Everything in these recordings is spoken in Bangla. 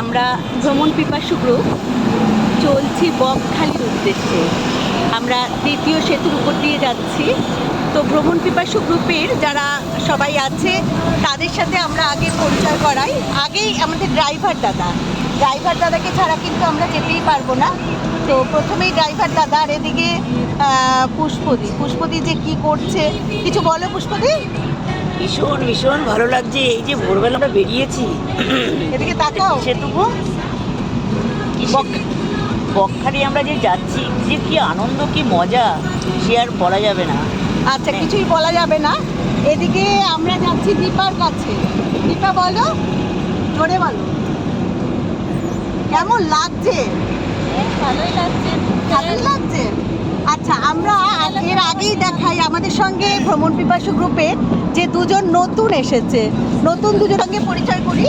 আমরা ভ্রমণ পিপাসু গ্রুপ চলছি বকখালির উদ্দেশ্যে। আমরা দ্বিতীয় সেতুর উপর দিয়ে যাচ্ছি। তো ভ্রমণ পিপাসু গ্রুপের যারা সবাই আছে তাদের সাথে আমরা আগে পরিচয় করাই। আগেই আমাদের ড্রাইভার দাদাকে ছাড়া কিন্তু আমরা যেতেই পারবো না। তো প্রথমেই ড্রাইভার দাদা, আর এদিকে পুষ্পদি যে কি করছে কিছু বলো পুষ্পদি। ভীষণ ভীষণ ভালো লাগছে, এই যে ভোরবেলা আমরা বেরিয়েছি। এদিকে তাকাও। সেটুকু বকখালি আমরা যে যাচ্ছি, যে কি আনন্দ কি মজা, সে আর বলা যাবে না। আচ্ছা, কিছুই বলা যাবে না। এদিকে আমরা যাচ্ছি দীপার কাছে। দীপা বলো, জোরে বলো, কেমন লাগছে? ভালোই লাগছে। ভালোই লাগছে। আচ্ছা, আমরা এর আগেই দেখাই আমাদের সঙ্গে ভ্রমণ পিপাসু গ্রুপে যে দুজন নতুন এসেছে, নতুন দুজনের সঙ্গে পরিচয় করি।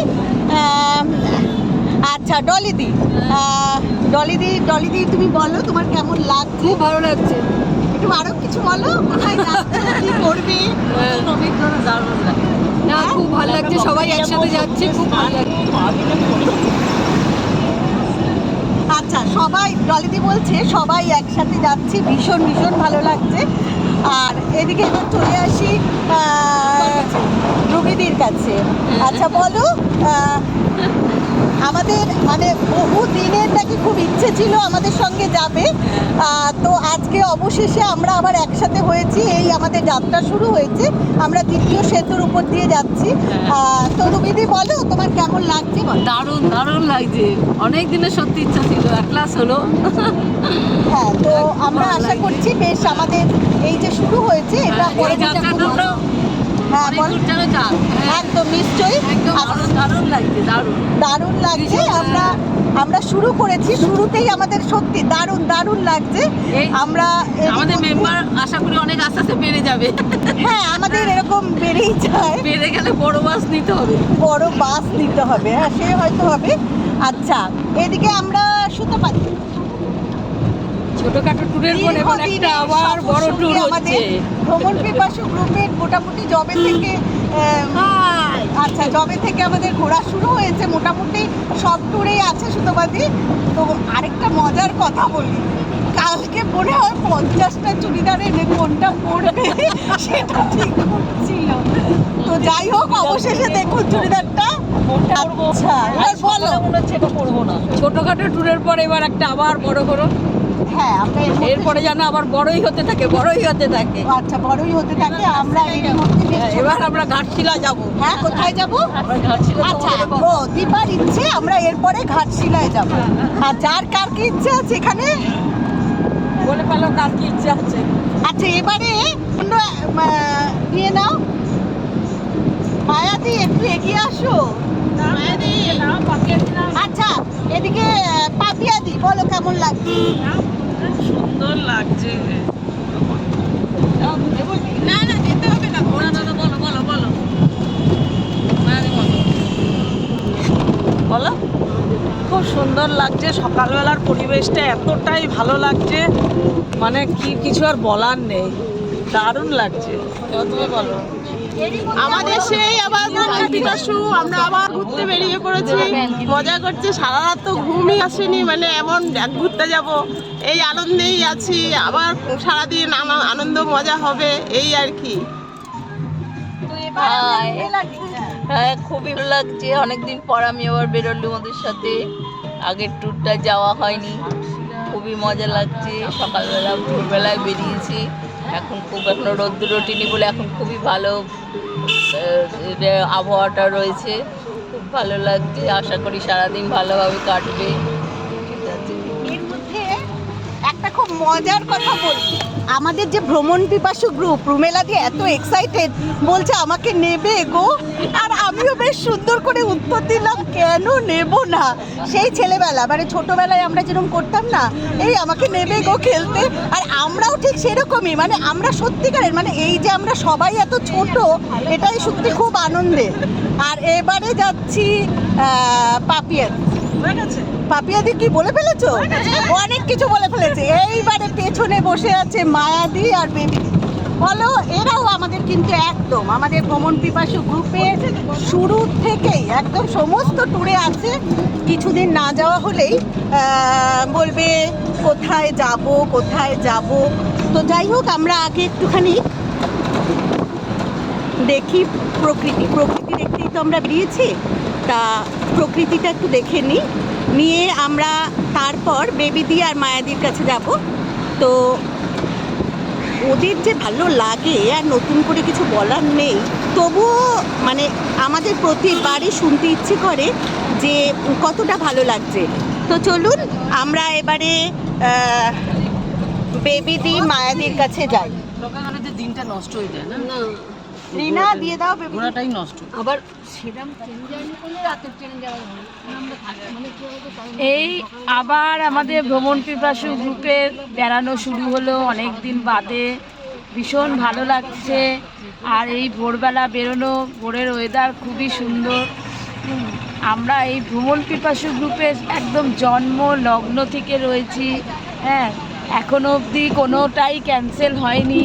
আচ্ছা, ডলিদি তুমি বলো তোমার কেমন লাগছে? খুব ভালো লাগছে। একটু আরো কিছু বলো, কোথায় যাচ্ছে, কি করবে? না, খুব ভালো লাগছে, সবাই একসাথে যাচ্ছে, খুব ভালো লাগছে। আচ্ছা, সবাই ডলিদি বলছে সবাই একসাথে যাচ্ছি, ভীষণ ভীষণ ভালো লাগছে। আর এদিকে এবার চলে আসি রুবিদির কাছে। আচ্ছা বলো, আমাদের মানে বহু দিনের নাকি খুব ইচ্ছে ছিল আমাদের সঙ্গে যাবে, তো আজকে অবশেষে আমরা আবার একসাথে হয়েছি। এই আমাদের যাত্রা শুরু হয়েছে, আমরা দ্বিতীয় সেতুর উপর দিয়ে যাচ্ছি। তো রুবিদি বলো তোমার কেমন লাগছে? দারুণ দারুণ লাগছে, অনেক দিনের সত্যি ইচ্ছা ছিল, একলাস হলো। হ্যাঁ, তো আমরা আশা করছি বেশ আমাদের এই যে শুরু হয়েছে এটা পরে হ্যাঁ বল, একদম নিশ্চয়ই দারুণ লাগছে, দারুণ লাগছে। আমরা শুরু করেছি, শুরুতেই আমাদের সত্যি দারুণ লাগছে। আমরা আমাদের মেম্বার আশা করি অনেক আস্তে আস্তে বেড়ে যাবে। হ্যাঁ, আমাদের এরকম বেড়েই যায়, বেড়ে গেলে বড় বাস নিতে হবে। হ্যাঁ সে হয়তো হবে। আচ্ছা, এদিকে আমরা সুতোপাতি ছোটখাটো ট্যুরের পর এবার একটা আবার বড় ট্যুর হচ্ছে। ভ্রমণ পিপাসু গ্রুপের মোটামুটি জবে থেকে আমাদের ঘোরা শুরু হয়েছে, মোটামুটি সব ট্যুরেই আছে সুতোপাতি। তো আরেকটা মজার কথা বলি, কালকে মনে হয় 50টা চুড়িদারে কোনটা পরবে সেটা ঠিক করছিল। তো যাই হোক, অবশেষে দেখুন চুড়িদারটা। আচ্ছা, এবার বলো। ছোটখাটো ট্যুরের পর এবার একটা আবার বড় করো। হ্যাঁ, আমরা এরপরে যেন আবার বড়ই হতে থাকে। আচ্ছা, বড়ই হতে থাকে। আমরা এবার আমরা ঘাটশিলা যাব। হ্যাঁ, কোথায় যাব? আচ্ছা, ও দীপার ইচ্ছে আমরা এরপরে ঘাটশিলায় যাব। আর যার কার কি ইচ্ছে আছে এখানে বলে পেলো কার কি ইচ্ছা আছে। আচ্ছা, এবারে নিয়ে নাও। মায়াদি একটু এগিয়ে আসো। আচ্ছা, এদিকে পাপিয়াদি বলো কেমন লাগছে? সুন্দর লাগছে। না যেতে হবে না, বলো বলো। খুব সুন্দর লাগছে, সকালবেলার পরিবেশটা এতটাই ভালো লাগছে, মানে কিছু আর বলার নেই, দারুণ লাগছে। তুমি বলো। আমাদের সেই আবার পিপাসু, আমরা আবার ঘুরতে বেরিয়ে পড়েছি, মজা করছে। সারা রাত তো ঘুমই আসেনি, মানে এমন ঘুরতে যাব এই আনন্দেই আছি। আবার সারাদিন আনন্দ মজা হবে এই আর কি। হ্যাঁ, খুবই ভালো লাগছে। অনেকদিন পর আমি আবার বেরোলাম ওদের সাথে, আগের ট্যুরটা যাওয়া হয়নি, খুবই মজা লাগছে। সকালবেলা ভোরবেলায় বেরিয়েছি, এখন এখনো রোদ্দুর ওঠেনি বলে এখন খুবই ভালো আবহাওয়াটা রয়েছে, খুব ভালো লাগছে। আশা করি সারাদিন ভালোভাবে কাটবে। এর মধ্যে একটা খুব মজার কথা বলি, আমাদের যে ভ্রমণ পিপাসু গ্রুপ রুমেলা দিয়ে এত এক্সাইটেড, বলছে আমাকে নেবে গো। আর আমিও বেশ সুন্দর করে উত্তর দিলাম, কেন নেব না। সেই ছেলেবেলা মানে ছোটবেলায় আমরা যেরকম করতাম না, এই আমাকে নেবে গো খেলতে। আর আমরাও ঠিক সেরকমই, মানে আমরা সত্যিকারের মানে এই যে আমরা সবাই এত ছোট, এটাই সত্যি খুব আনন্দের। আর এবারে যাচ্ছি পাপিয়াদি কি বলে ফেলেছো? অনেক কিছু বলে ফেলেছে। এইবারে পেছনে বসে আছে মায়াদি আর বেবি। বলো, এরাও আমাদের কিন্তু একদম আমাদের ভ্রমণ পিপাসু গ্রুপের শুরু থেকেই একদম সমস্ত ট্যুরে আছে। কিছুদিন না যাওয়া হলেই বলবে কোথায় যাব কোথায় যাব। তো যাই হোক, আমরা আগে একটুখানি দেখি প্রকৃতি দেখতেই তো আমরা বেরিয়েছি, তা প্রকৃতিটা একটু দেখে নিয়ে আমরা তারপর বেবিদি আর মায়াদির কাছে যাব। তো ওদের যে ভালো লাগে আর নতুন করে কিছু বলার নেই, তবুও মানে আমাদের প্রতিবারই শুনতে ইচ্ছে করে যে কতটা ভালো লাগছে। তো চলুন আমরা এবারে বেবিদি মায়াদির কাছে যাই। সকালে যে দিনটা নষ্ট হয়ে যায় না, রিনা দিয়ে দাও বেবি। ঘোরাটাই নষ্ট। আবার সেরকম ট্রেন জার্নি করলে রাতের ট্রেনে যাওয়া হয় এই আবার আমাদের ভ্রমণ পিপাসু গ্রুপের বেড়ানো শুরু হলো অনেক দিন বাদে। ভীষণ ভালো লাগছে। আর এই ভোরবেলা বেরোনো, ভোরের ওয়েদার খুবই সুন্দর। আমরা এই ভ্রমণ পিপাসু গ্রুপের একদম জন্ম লগ্ন থেকে রয়েছি। হ্যাঁ, এখনো অবধি কোনোটাই ক্যান্সেল হয়নি,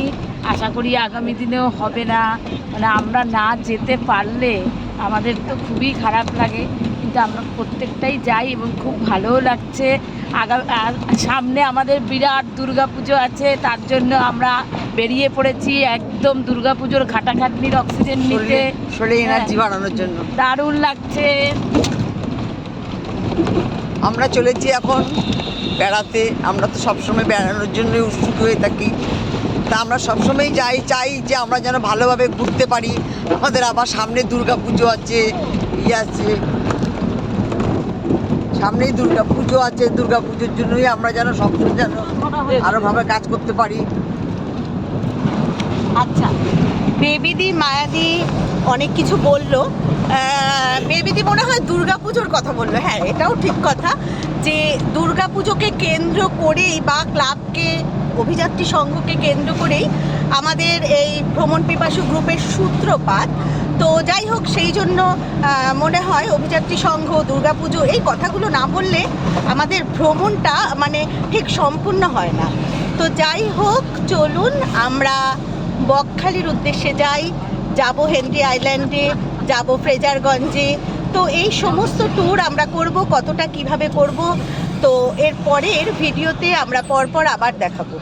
আশা করি আগামী দিনেও হবে না। মানে আমরা না যেতে পারলে আমাদের তো খুবই খারাপ লাগে, কিন্তু আমরা প্রত্যেকটাই যাই এবং খুব ভালোও লাগছে। সামনে আমাদের বিরাট দুর্গাপুজো আছে, তার জন্য আমরা বেরিয়ে পড়েছি একদম দুর্গাপুজোর খাটাখাটনির অক্সিজেন নিতে, শরীরে এনার্জি বাড়ানোর জন্য। দারুণ লাগছে। আমরা চলেছি এখন বেড়াতে। আমরা তো সবসময় বেড়ানোর জন্যই উৎসুক হয়ে থাকি। তা আমরা সবসময় চাই যে আমরা যেন ভালোভাবে ঘুরতে পারি। আমাদের আবার সামনে দুর্গাপুজো আছে, সামনেই দুর্গাপুজো আছে। দুর্গাপুজোর জন্যই আমরা যেন সবসময় যেন আরোভাবে কাজ করতে পারি। আচ্ছা, বেবিদি মায়াদি অনেক কিছু বললো। বেবিদি মনে হয় দুর্গাপুজোর কথা বললো। হ্যাঁ, এটাও ঠিক কথা যে দুর্গাপুজোকে কেন্দ্র করেই বা ক্লাবকে, অভিযাত্রী সংঘকে কেন্দ্র করেই আমাদের এই ভ্রমণ পিপাসু গ্রুপের সূত্রপাত। তো যাই হোক, সেই জন্য মনে হয় অভিযাত্রী সংঘ, দুর্গাপুজো এই কথাগুলো না বললে আমাদের ভ্রমণটা মানে ঠিক সম্পূর্ণ হয় না। তো যাই হোক, চলুন আমরা বকখালির উদ্দেশ্যে যাব হেনরি আইল্যান্ডে, যাব ফ্রেজারগঞ্জে। তো এই সমস্ত ট্যুর আমরা করব, কতটা কিভাবে করব তো এর পরের ভিডিওতে আমরা পরপর আবার দেখাবো।